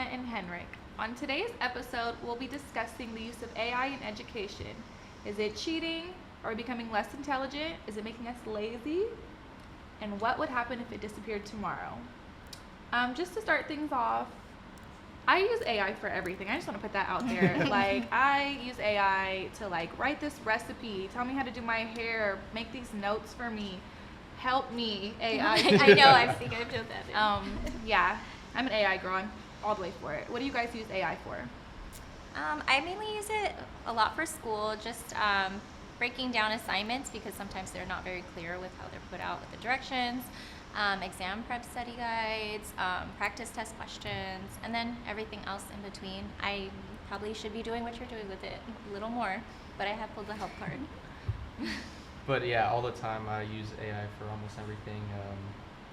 Anna and Henrik. On today's episode, we'll be discussing the use of AI in education. Is it cheating? Are we becoming less intelligent? Is it making us lazy? And what would happen if it disappeared tomorrow? Just to start things off, I use AI for everything. I just want to put that out there. Like, I use AI to write this recipe, tell me how to do my hair, make these notes for me. Help me, AI. I know, I think I've done that. Yeah, I'm an AI girl. I'm all the way for it. What do you guys use AI for? I mainly use it a lot for school, just breaking down assignments because sometimes they're not very clear with how they're put out with the directions, exam prep study guides, practice test questions, and then everything else in between. I probably should be doing what you're doing with it a little more, but I have pulled the help card. But yeah, all the time I use AI for almost everything.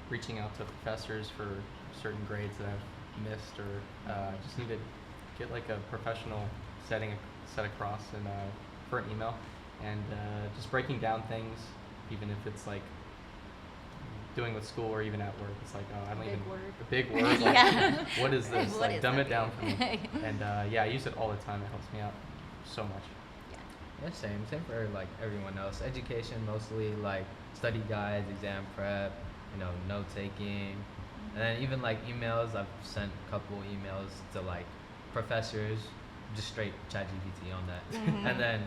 Reaching out to professors for certain grades that I've missed, or just need to get a professional setting set across and for an email, and just breaking down things, even if it's doing with school or even at work. It's I don't even a big word. Yeah. What is this? What is dumb that it down for mean? me. And yeah, I use it all the time. It helps me out so much. Yeah, same for everyone else. Education mostly study guides, exam prep, note taking, and then even emails. I've sent a couple emails to professors, just straight ChatGPT on that. Mm-hmm. And then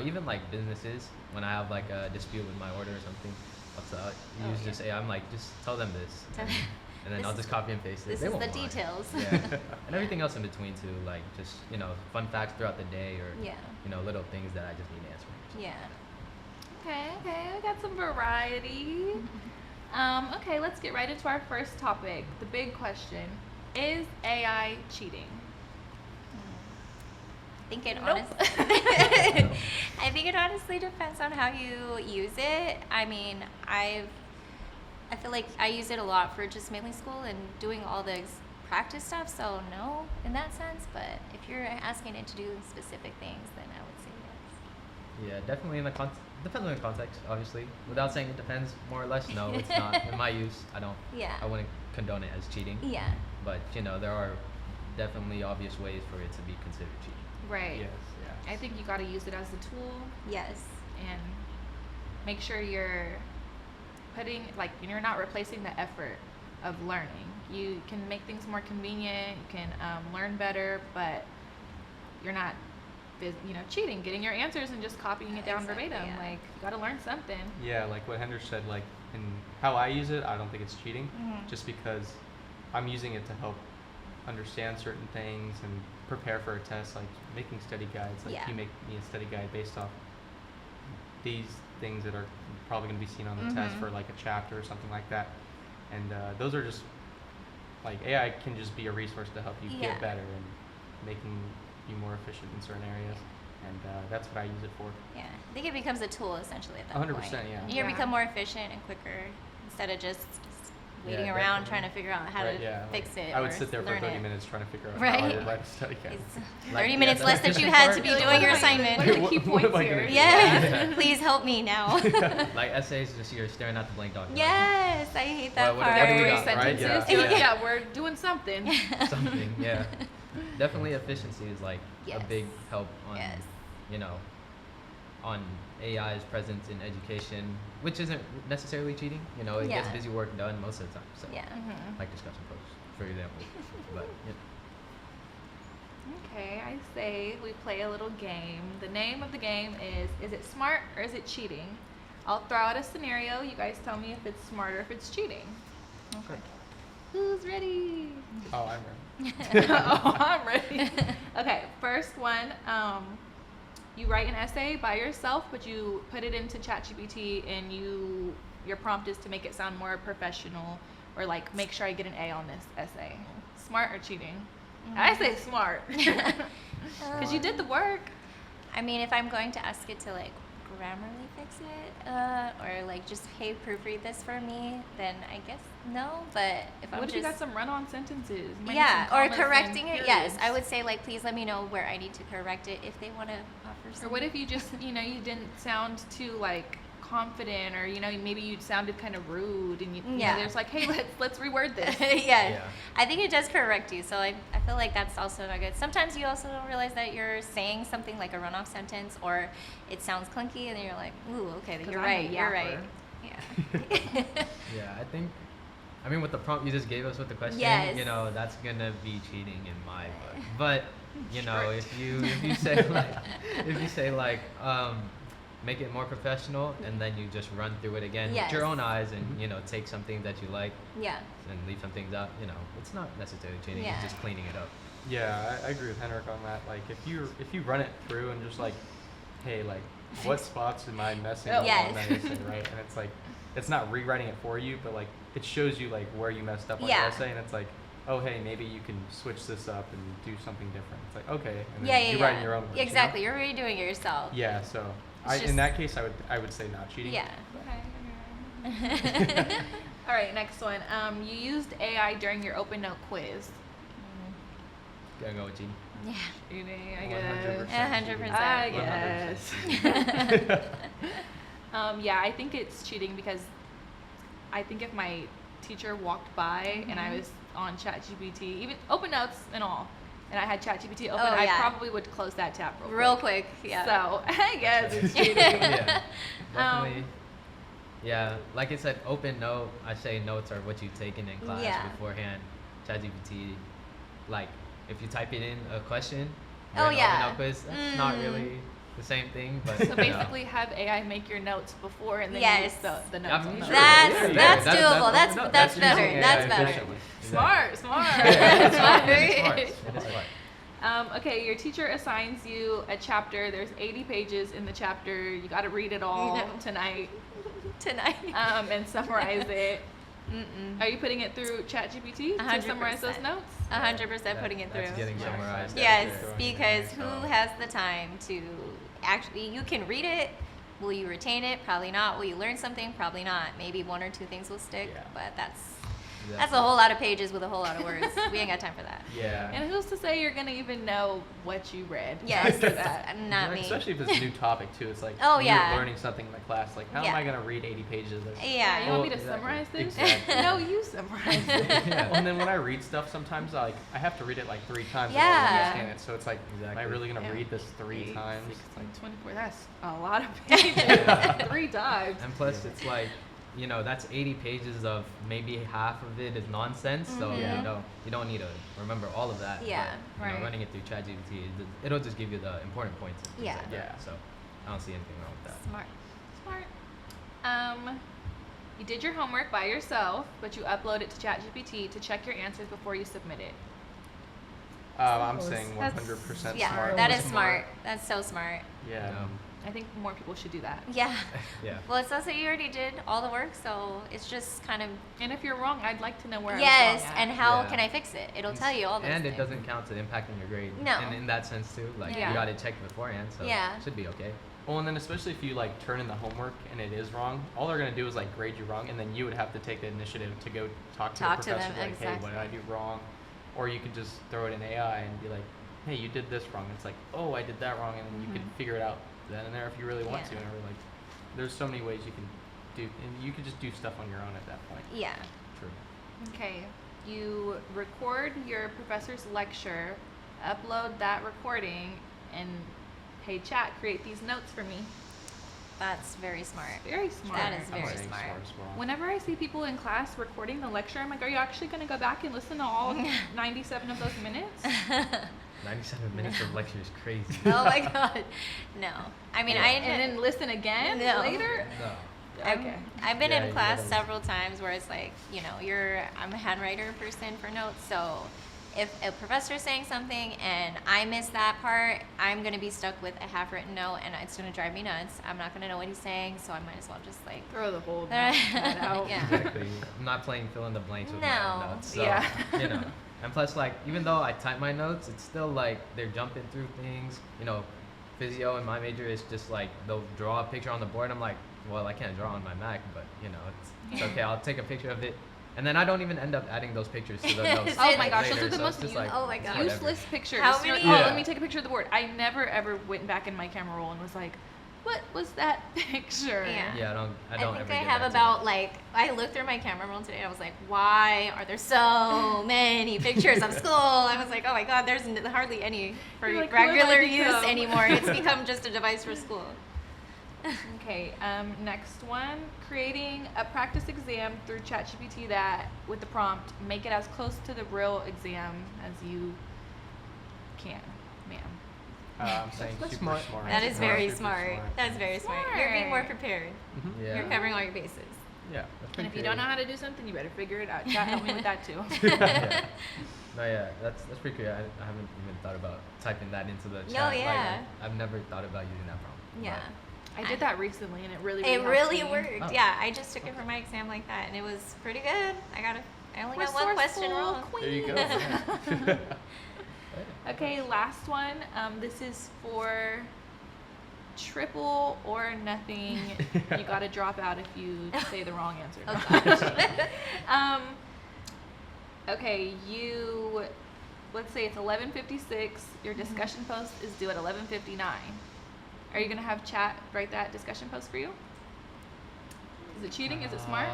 even businesses, when I have a dispute with my order or something, I'll use just AI. I'm just tell them this, and then I'll just copy and paste it. This They is won't the mind. details. Yeah, and everything else in between too, just fun facts throughout the day, or Yeah. little things that I just need answering. Yeah. Okay, we got some variety. Okay, let's get right into our first topic. The big question: is AI cheating? I think it Nope. I think it honestly depends on how you use it. I mean, I feel like I use it a lot for just mainly school and doing all the practice stuff. So no, in that sense. But if you're asking it to do specific things, then I would say yes. Yeah, definitely depends on the context, obviously. Without saying it depends more or less, no, it's not. In my use, Yeah. I wouldn't condone it as cheating. Yeah. But there are definitely obvious ways for it to be considered cheating. Right. Yes. Yeah. I think you got to use it as a tool Yes. and make sure you're putting you're not replacing the effort of learning. You can make things more convenient. You can learn better, but you're not cheating, getting your answers and just copying it down Exactly, verbatim. yeah. You got to learn something. Yeah, like what Hendra said, in how I use it, I don't think it's cheating, Mhm. just because I'm using it to help understand certain things and prepare for a test, making study guides. Yeah. You make me a study guide based off these things that are probably going to be seen on the test Mhm. for a chapter or something like that. And those are just, AI can just be a resource to help you Yeah. get better and making you more efficient in certain areas. And that's what I use it for. Yeah. I think it becomes a tool essentially at that 100%, point. yeah. You Yeah. become more efficient and quicker instead of just waiting Yeah, around definitely. trying to figure out how Right, to yeah, fix it. I would or sit there for learn 30 it. minutes trying to figure out how Right. I would write a study guide. It's Like, 30 yeah, minutes the less that you different had part- to be Like, doing your what assignment. are the key What am points I here? gonna do? Yes, please help me now. Essays, just you're staring at the blank document. Say I hate that What part. do we Three got, right? sentences. Yeah. You're like, Yeah. yeah, we're doing something. Something, yeah. Definitely efficiency is a Yes. big help on Yes. on AI's presence in education, which isn't necessarily cheating. It gets Yeah. busy work done most of the time. So Yeah. Mhm. like discussion posts, for example. But Okay, I say we play a little game. The name of the game is it smart or is it cheating? I'll throw out a scenario. You guys tell me if it's smart or if it's cheating. okay. Who's ready? Oh, I'm ready. Oh, I'm ready. Okay, first one. You write an essay by yourself, but you put it into ChatGPT, and your prompt is to make it sound more professional, or make sure I get an A on this essay. Smart or cheating? I say smart, because you did the work. I mean, if I'm going to ask it to grammarly fix it, or just hey, proofread this for me, then I guess no. But if I'm What if just you got some run-on sentences? Maybe yeah, some or commas and correcting it. Yes, periods? I would say please let me know where I need to correct it if they want to offer. Or what if you just you didn't sound too confident, or maybe you sounded kind of rude, and Yeah. there's like, hey, let's reword this. Yeah. I think it does correct you. So I feel like that's also not good. Sometimes you also don't realize that you're saying something like a runoff sentence, or it sounds clunky, and then you're like, ooh, okay, 'Cause you're I'm a right. You're right. yapper. Yeah. Yeah, I mean, with the prompt you just gave us with the question, Yes. that's gonna be cheating in my book. But Strict. if you say like make it more professional, and then you just run through it again Yes. with your own eyes, and take something that you like Yeah. and leave some things out. It's not necessarily cheating. Yeah. It's just cleaning it up. Yeah, I agree with Henrik on that. Like, if you run it through and just like, hey, like, what spots am I messing up Yes. on that essay, right? And it's like, it's not rewriting it for you, but like, it shows you like where you messed up on Yeah. your essay, and it's like, oh, hey, maybe you can switch this up and do something different. It's like, okay, and Yeah, then yeah, you're yeah. writing your own words. Exactly. You're redoing it yourself. Yeah, so It's in just- that case, I would say not cheating. Yeah. Okay. All right, next one. You used AI during your open note quiz. Gotta go with cheating. Yeah. Cheating, I 100%. guess. 100%. I 100% guess. Yeah, I think it's cheating because I think if my teacher walked by and I was on ChatGPT, even open notes and all, and I had ChatGPT open, Oh, I yeah. probably would close that tab Real quick. Yeah. So I guess it's cheating. Yeah, definitely. Um, Yeah, like I said, open note. I say notes are what you've taken in class Yeah. beforehand. ChatGPT, like if you type it in a question, Oh, or an yeah. open note quiz, that's not Mm. really the same thing. But So basically, have AI make your notes before and then Yes. use the notes. I on mean, the sure. That's- notes. that's That- doable. That's- open note. that's using better. AI That's better. efficiently. Smart, smart. Yeah, it's Smart. smart. It is smart. It is smart. Okay, your teacher assigns you a chapter. There's 80 pages in the chapter. You got to read it all No. tonight Tonight. and summarize it. Mm-mm. Are you putting it through ChatGPT to 100%. summarize those notes? 100% putting it through. That's getting Yeah. summarized. Yes, after. because So- who has the time to actually, you can read it. Will you retain it? Probably not. Will you learn something? Probably not. Maybe one or two things will stick, Yeah. but that's Exactly. a whole lot of pages with a whole lot of words. We ain't got time for that. Yeah. And who's to say you're gonna even know what you read? Yes, after that. not me. Especially if it's a new topic too. It's like Oh, you're yeah. learning something in the class. Like, how am Yeah. I gonna read 80 pages of this? Yeah. You want me to Exactly. summarize this? Exactly. No, you summarize it. Yeah. Well, and then when I read stuff, sometimes I have to read it like 3 times Yeah. to understand it. So it's like, am I Exactly. really gonna Yeah. read this 3 8, times? 6, 24. That's a lot of pages. Yeah. 3 times. And plus, it's like, that's 80 pages of maybe half of it is nonsense. So Mhm. you don't need to remember all of that. Yeah, but, right. running it through ChatGPT, it'll just give you the important points. And things Yeah. like that. Yeah. So I don't see anything wrong with that. Smart. Smart. You did your homework by yourself, but you upload it to ChatGPT to check your answers before you submit it. I'm saying That's- 100% Yeah, smart. that is smart. That's so smart. Yeah. No. I think more people should do that. Yeah. Yeah. Well, it says that you already did all the work, so it's just kind of And if you're wrong, I'd like to know where I yes. was wrong at. And how Yeah. can I fix it? It'll tell you all those And things. it doesn't count to impacting your grade. No. And in that sense too, like Yeah. you got it checked beforehand, so Yeah. it should be okay. Well, and then especially if you like turn in the homework and it is wrong, all they're gonna do is like grade you wrong, and then you would have to take the initiative to go talk to Talk the to professor, them, like, hey, what did I exactly. do wrong? Or you could just throw it in AI and be like, hey, you did this wrong. It's like, oh, I did that wrong, and then you can Mhm. figure it out then and there if you really want Mm-hmm. Yeah. to. And like, there's so many ways you can do, and you could just do stuff on your own at that point. Yeah. True. Okay. You record your professor's lecture, upload that recording, and hey, chat, create these notes for me. That's very smart. Very smart. That is I'm very saying smart. as well. Whenever I see people in class recording the lecture, I'm like, are you actually going to go back and listen to all 97 of those minutes? 97 minutes of lecture is crazy. Oh my god. No. I mean, Yeah. I And then listen again No. later? No. Okay. I've been Yeah, in you class gotta- several times where it's like, I'm a handwriter person for notes, so if a professor's saying something and I miss that part, I'm gonna be stuck with a half-written note, and it's gonna drive me nuts. I'm not gonna know what he's saying, so I might as well just like. Throw the whole Yeah. note out. Yeah. Exactly. I'm not playing fill in the blanks with No. my notes. So, Yeah. And plus, like, even though I type my notes, it's still like they're jumping through things. Physio in my major is just like they'll draw a picture on the board. I'm like, well, I can't draw on my Mac, but it's okay. I'll take a picture of it. And then I don't even end up adding those pictures to the notes. Oh my gosh, later, those are the so most it's just use- like, oh my it's gosh. whatever. Useless pictures. How You're like, many- oh, Yeah. let me take a picture of the board. I never ever went back in my camera roll and was like, what was that picture? Yeah. Yeah, I don't think ever I get have back to about that. like I looked through my camera roll today. I was like, why are there so many pictures of school? I was like, oh my god, there's hardly any for You're like, what have I regular use become? anymore. It's become just a device for school. Okay, next one, creating a practice exam through ChatGPT that, with the prompt, make it as close to the real exam as you can, ma'am. I'm saying That's super smart. smart. That is very Super smart. That's very smart. You're being more prepared. Mhm. Yeah. You're covering all your bases. Yeah. That's And pretty if you don't know how to do something, you better figure it out. Chat, help me with that too. Yeah. No, yeah, that's pretty cool. I haven't even thought about typing that into the chat. yeah. Like, I've never thought about using that prompt. Yeah. I did that recently, and it really, It helped really me. worked. Oh. Yeah, I just took it for my exam like that, and it was pretty good. I only got one question Resourceful wrong. There you go. queen. Okay, last one. This is for triple or nothing. You got to drop out if you say the wrong answer. Oh gosh. Okay, let's say it's 11:56. Your discussion post is due at 11:59. Are you gonna have chat write that discussion post for you? Is it cheating? Is it smart?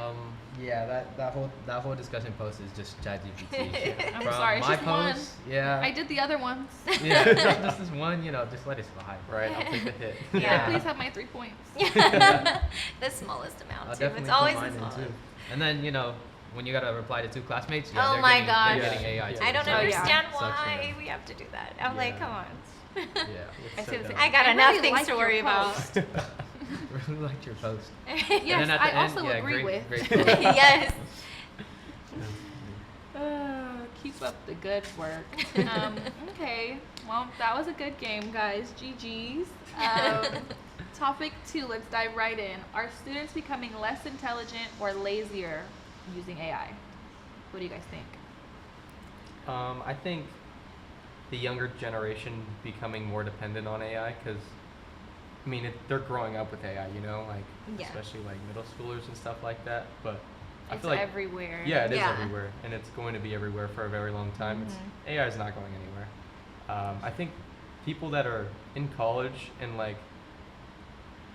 Yeah, that whole discussion post is just ChatGPT. I'm From sorry, it's my just one. post, yeah. I did the other ones. Yeah, just this one, just let it slide. Right, I'll take the hit. Can I Yeah. please have my 3 points? The smallest amount I'll too. definitely It's put always mine the in smallest. too. And then, when you gotta reply to two classmates, Oh they're my getting, gosh. they're getting AI too. I don't Oh, yeah. understand Sucks for why them. we have to do that. I'm like, Yeah. come on. Yeah. I It's say the so same. dumb. I got I enough really things like to your worry about. post. Really liked your post. Yes, And then at I the end, also yeah, agree great, with. great post. Yes. Keep up the good work. Okay, well, that was a good game, guys. GG's. Topic 2, let's dive right in. Are students becoming less intelligent or lazier using AI? What do you guys think? I think the younger generation becoming more dependent on AI because, they're growing up with AI, like Yeah. especially like middle schoolers and stuff like that. But I It's feel like everywhere. yeah, it is Yeah. everywhere, and it's going to be everywhere for a very long time. AI is not going anywhere. I think people that are in college and like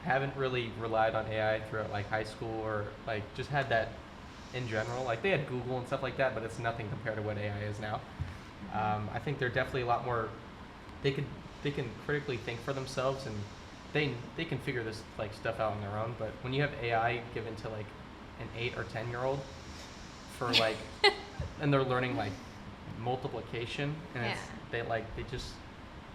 haven't really relied on AI throughout like high school or like just had that in general, like they had Google and stuff like that, but it's nothing compared to what AI is now. I think they're definitely a lot more. They can critically think for themselves and they can figure this like stuff out on their own. But when you have AI given to like an 8 or 10-year-old for like, and they're learning like multiplication, and they just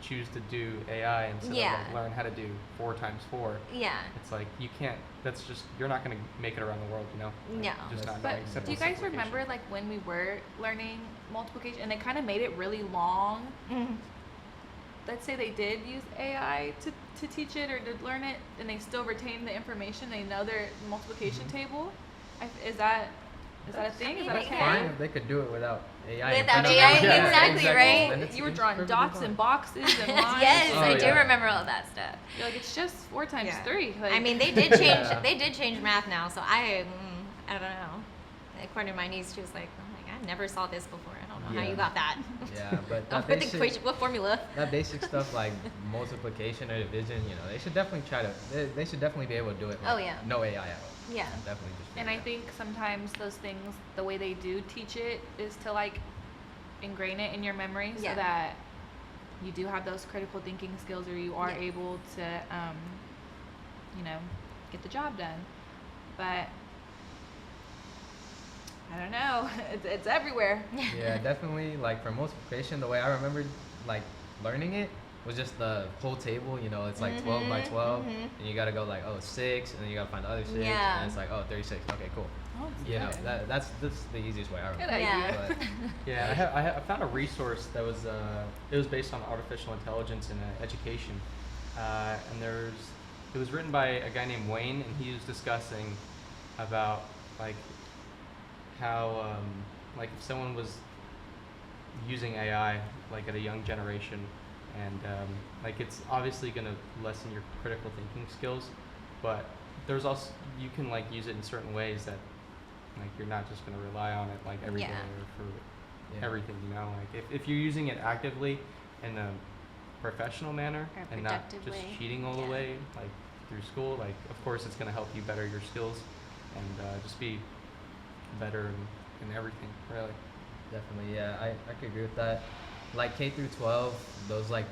choose to do AI instead of like learn how to do 4 times 4. Yeah. It's like you can't. That's just you're not gonna make it around the world, Like, No. just not But knowing simple do you guys simplification. remember like when we were learning multiplication and they kind of made it really long? Let's say they did use AI to teach it or to learn it, and they still retain the information. They know their multiplication table. Is that a thing? Is that That's okay? Fine if they could do it without AI. in Without front of AI, them. Yeah, exactly, right? Then it's- You were it's drawing perfectly dots fine. and boxes and lines. Yes, Oh, I do yeah. remember all that stuff. You're like, it's just 4 times Yeah. 3. Like, I mean, they did change. Yeah. They did change math now, so I don't know. According to my niece, she was like, I never saw this before. I don't know how Yeah. you got that. Yeah, but Oh, that with the basic, equation, what formula? that basic stuff like multiplication or division, they should definitely they should definitely be able to do it. Like, Oh, yeah. No AI at all. Yeah. Definitely just. and I think sometimes those things, the way they do teach it, is to like ingrain it in your memory so Yeah. that you do have those critical thinking skills, or you are Yeah. able to, get the job done. But I don't know. It's everywhere. Yeah, definitely. Like for multiplication, the way I remembered like learning it was just the whole table. It's like 12 by 12, and you gotta go like 6, and then you gotta find the other 6, Yeah. and it's like 36. Okay, cool. Oh, it's good. That's the easiest way I Good remember. idea. Yeah. But Yeah, I found a resource that was it was based on artificial intelligence in education, and it was written by a guy named Wayne, and he was discussing about like how like if someone was using AI like at a young generation, and like it's obviously going to lessen your critical thinking skills, but there's also you can like use it in certain ways that like you're not just going to rely on it like every day Yeah. or for Yeah. everything, like if you're using it actively in a professional manner Or a and not productive just way. cheating all Yeah. the way, like through school. Like, of course, it's going to help you better your skills and just be better in everything, really. Definitely, yeah, I could agree with that. Like K through 12, those like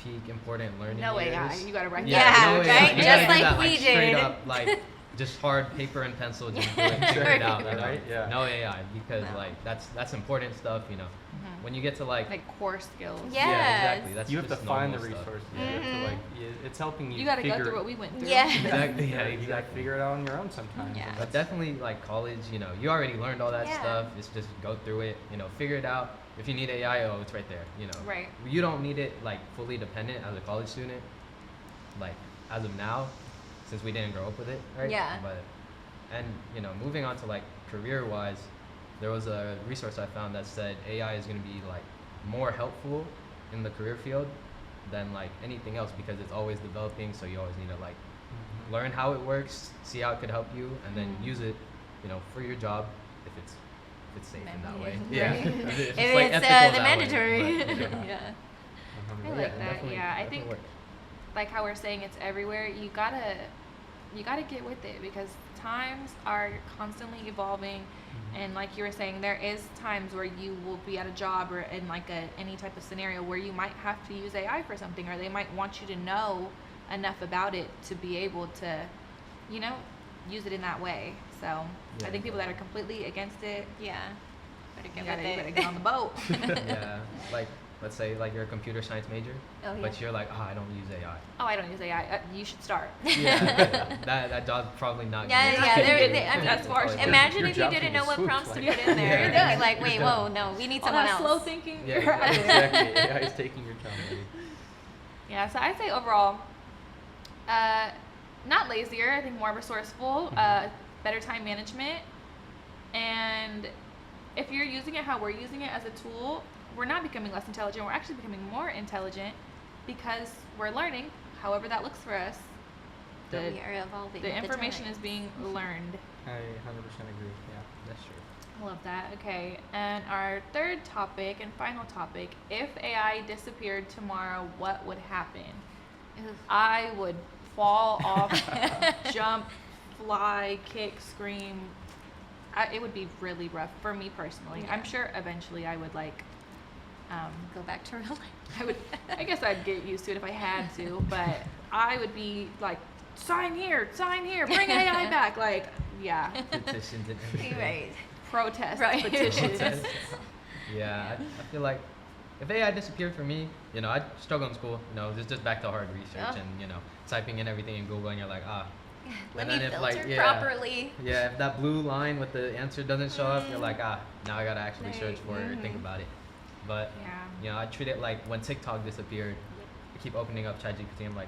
peak important learning No years. AI. You gotta write Yeah, that. no right? AI. You Just gotta do like that, we straight did. up, like just hard paper and pencil, just do it, figure it out, you know? Right? Yeah. No AI, because No. like that's important stuff, you know. Mhm. When you get to like Core skills. Yeah. exactly. Yeah. That's You have to just find the normal stuff. resources. You have to, Mhm. like, it's helping you. You gotta figure go through what we went through. Yeah. Exactly, yeah, You gotta exactly. figure it out on your own sometimes. Yeah. and But that's- definitely like college, you know, you already learned all that Yeah. stuff. It's just go through it, you know, figure it out. If you need AI, oh, it's right there, you know. Right. You don't need it like fully dependent as a college student, like as of now, since we didn't grow up with it, right? Yeah. But and you know, moving on to like career wise, there was a resource I found that said AI is going to be like more helpful in the career field than like anything else because it's always developing. So you always need to like Mhm. learn how it works, see how it could help you, and then Mhm. use it, you know, for your job if it's safe in that way. Right. Yeah. If If it's like, ethical the that way, mandatory. but, yeah. Yeah. I Mhm. like that, definitely- yeah. I definitely think- works. Like how we're saying it's everywhere. You gotta get with it because times are constantly evolving. Mhm. And like you were saying, there is times where you will be at a job or in like any type of scenario where you might have to use AI for something, or they might want you to know enough about it to be able to, you know, use it in that way. So Yeah, I think people that are completely against it, Yeah. Better you get gotta, with it. you better get on the boat. Yeah. Like let's say like you're a computer science major, Oh, yeah. but you're like, I don't use AI. Oh, I don't use AI. You should start. Yeah. that job's probably not. Yeah, gonna yeah, take they're- it. they- I mean, That's far- Probably Imagine Your if you job didn't can know be what swooped, prompts to like- put in there. Yeah. They'd be like, wait, Yeah. whoa, no, we need All someone that else. slow thinking. Yeah, Exactly. AI is taking your job. Maybe. Yeah, so I'd say overall, not lazier, I think more resourceful, better time management. And if you're using it how we're using it as a tool, we're not becoming less intelligent, we're actually becoming more intelligent because we're learning, however that looks for us. We The, are evolving. the with information is times. being learned. I 100% agree. Yeah. That's true. I love that. Okay, and our third topic and final topic, if AI disappeared tomorrow, what would happen? Oof. I would fall off, jump, fly, kick, scream. It would be really rough for me personally. Yeah. I'm sure eventually I would like, Go back to real life. I guess I'd get used to it if I had to, but I would be like, sign here, bring AI back. Like, yeah, Petitions and everything. Right. protest, Right. petitions. Yeah, I feel like if AI disappeared for me, you know, I'd struggle in school. You know, just back to hard research Yeah. and you know, typing in everything in Google, and you're like, Let And me then if, filter like, yeah. properly. yeah. If that blue line with the answer doesn't show up, you're like, now I gotta actually Right. search for it or think Mhm. about it. But Yeah. you know, I treat it like when TikTok disappeared, I keep opening up ChatGPT. I'm like,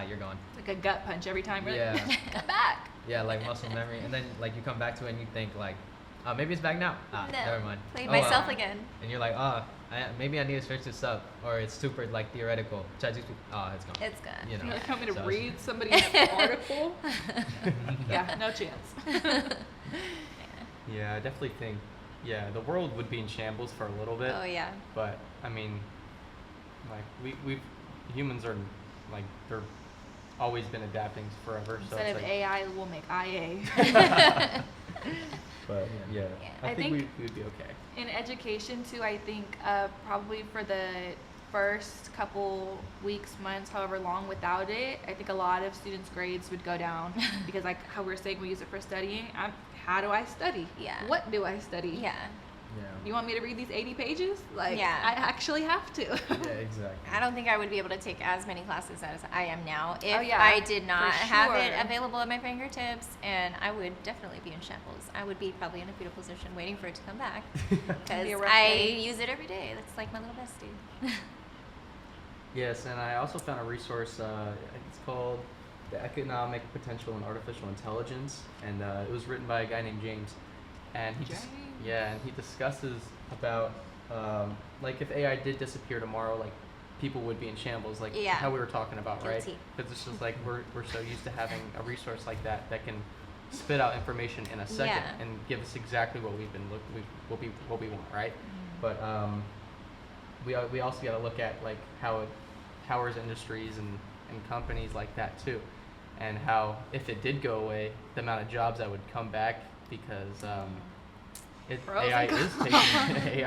you're gone. Like a gut punch every time. Really, Yeah. come back. Yeah, like muscle memory, and then like you come back to it and you think like, maybe it's back now. No. Never mind. Play Oh, well. myself again. And you're like, maybe I need to search this up, or it's super like theoretical. ChatGPT, it's gone. It's gone. You know. You Yeah. want me to So- read somebody's article? Yeah, no chance. Yeah, I definitely think, the world would be in shambles for a little bit. Oh yeah. But I mean, like we humans are like they're always been adapting forever. So Instead it's of like, AI, we'll make IA. but yeah, Yeah. I I think think- we would be okay. In education too, I think probably for the first couple weeks, months, however long without it, I think a lot of students' grades would go down because like how we were saying, we use it for studying. How do I study? Yeah. What do I study? Yeah. You want me to read these 80 pages? Like, Yeah. I actually have to. Yeah, exactly. I don't think I would be able to take as many classes as I am now if Oh, yeah, I did not for have it sure. available at my fingertips, and I would definitely be in shambles. I would be probably in a fetal position waiting for it to come back because Be a rough I day. use it every day. That's like my little bestie. Yes, and I also found a resource. It's called "The Economic Potential in Artificial Intelligence," and it was written by a guy named James. And he discusses about like if AI did disappear tomorrow, like people would be in shambles, like Yeah. how we were talking about, right? Guilty. Because it's just like we're so used to having a resource like that that can spit out information in a second Yeah. and give us exactly what we've been what we want, right? But we also got to look at like how it powers industries and companies like that too. and how if it did go away, the amount of jobs that would come back because AI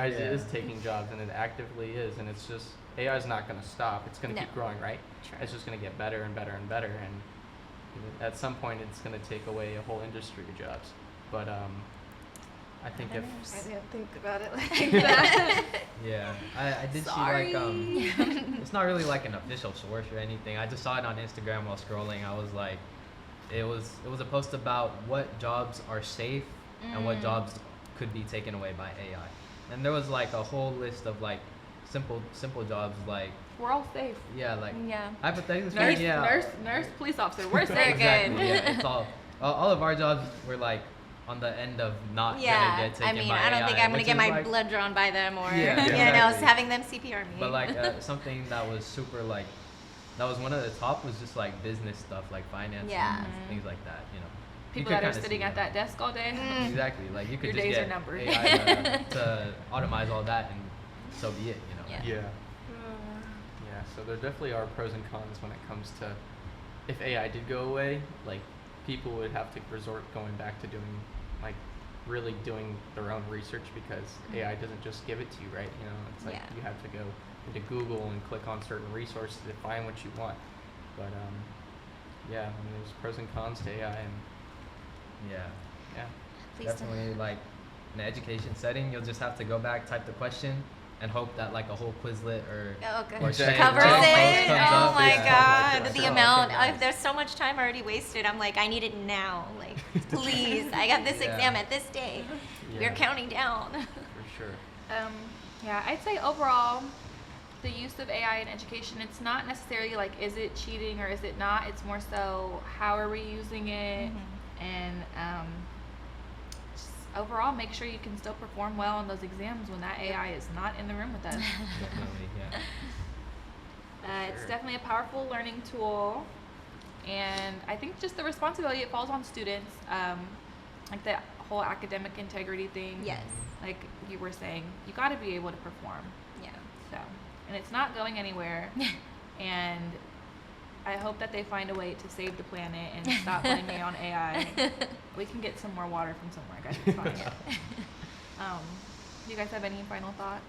is taking jobs, and it actively is, and it's just AI is not going to stop. It's going to keep growing, right? True. It's just going to get better and better and better, and at some point it's going to take away a whole industry of jobs. But I think if I didn't think about it like that. Yeah, I did Sorry. see like it's not really like an official source or anything. I just saw it on Instagram while scrolling. I was like, it was a post about what jobs are safe and what jobs could be taken away by AI. And there was like a whole list of like simple jobs like We're all safe. Yeah. hypothetically Nurse, police officer. We're They're safe. good. Exactly, yeah, it's all of our jobs were like on the end of not gonna Yeah, get taken I mean, by I don't think AI, I'm gonna which get is my like- blood drawn by them or Yeah, you know, exactly. having them CPR me. But like something that was super like that was one of the top was just like business stuff like finance Yeah. and things like that. You know, You People could that are kinda sitting see at that desk all day. Exactly. Like you could Your just days get are numbered. AI to automate all that, and so be it. You know. Yeah. Yeah. Yeah, so there definitely are pros and cons when it comes to if AI did go away, like people would have to resort going back to doing like really doing their own research because AI doesn't just give it to you, right? You know, it's like Yeah. you have to go into Google and click on certain resources to find what you want. But yeah, I mean, there's pros and cons to AI, and Yeah. yeah. Please don't. Definitely, like in an education setting, you'll just have to go back, type the question, and hope that like a whole Quizlet or Oh, good. or Exactly. Covers Job it. post comes Oh up, my yeah. God, Like the that. amount. Nice. There's so much time already wasted. I'm like, I need it now. Like, please, I got this Yeah. exam at this day. We're Yeah. counting down. For sure. Yeah, I'd say overall, the use of AI in education, it's not necessarily like, is it cheating or is it not? It's more so, how are we using it? And just overall, make sure you can still perform well on those exams when that AI is not in the room with us. definitely, yeah. It's Sure. definitely a powerful learning tool, and I think just the responsibility, it falls on students, like the whole academic integrity thing. Yes. Like you were saying, you got to be able to perform. Yeah. So, and it's not going anywhere, and I hope that they find a way to save the planet and stop blaming it on AI. We can get some more water from somewhere, guys. It's fine. Do you guys have any final thoughts?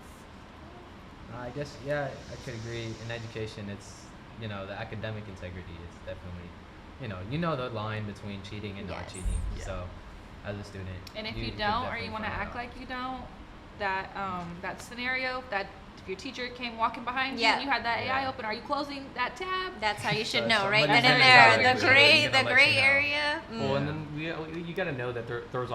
I guess yeah, I could agree. In education, it's the academic integrity is definitely the line between cheating and not Yes. cheating. Yeah. So, as a student, And if you could don't, or definitely you want to find act out. like you don't, that scenario, that if your teacher came walking behind you Yeah. and you had that AI Yeah. open, are you closing that tab? That's how you should So know, right somebody's then and gonna there. tell The you, gray, they're gonna the let gray you know. area. Well, and then you got to know that there's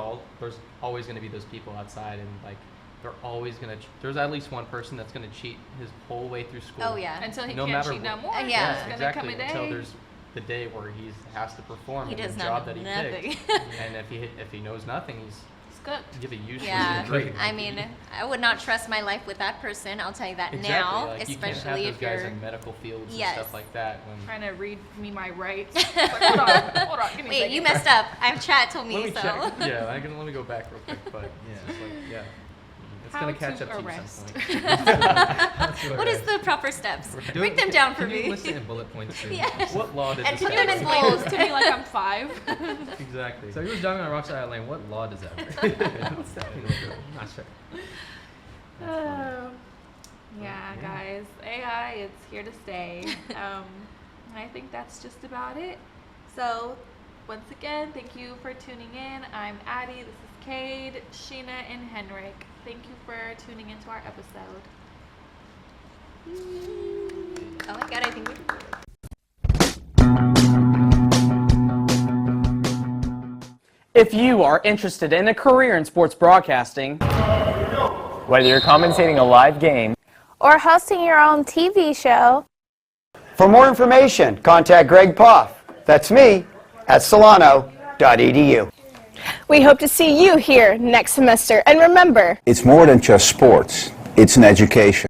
always going to be those people outside, and like they're always going to. There's at least one person that's going to cheat his whole way through school. Oh yeah. Until he No can't matter cheat no what. more. Yeah. There's gonna exactly. come a day. Until there's the day where he has to perform He in does the not job know that he nothing. picked. And if he knows nothing, he's cooked. give a useless Yeah, degree. I mean, I would not trust my life with that person. I'll tell you that exactly. now, Like, you especially can't have if those guys you're. in medical fields Yes. and stuff like that. When Trying to read me my rights. It's like, hold on, give me a Wait, second. you messed up. I've chat told me let me so. check. Yeah, let me go back real quick. But Yeah. it's just like it's How gonna to catch up to you arrest. some point. What is the proper steps? Right. Break them down for Can me. you list it in bullet points too? Yeah. What law did And this put guy them in break? bold. to me like I'm 5. Exactly. So he was driving on Rockside Lane. What law does that break? What's that mean? I'm not sure. Yeah, Yeah. guys, AI is here to stay. I think that's just about it. So, once again, thank you for tuning in. I'm Addie, this is Cade, Sheena, and Henrik. Thank you for tuning into our episode. Oh my god, I think we did it. If you are interested in a career in sports broadcasting, Whether you're commentating a live game or hosting your own TV show, For more information, contact Greg Poff. That's me at solano.edu. we hope to see you here next semester. And remember, It's more than just sports. It's an education.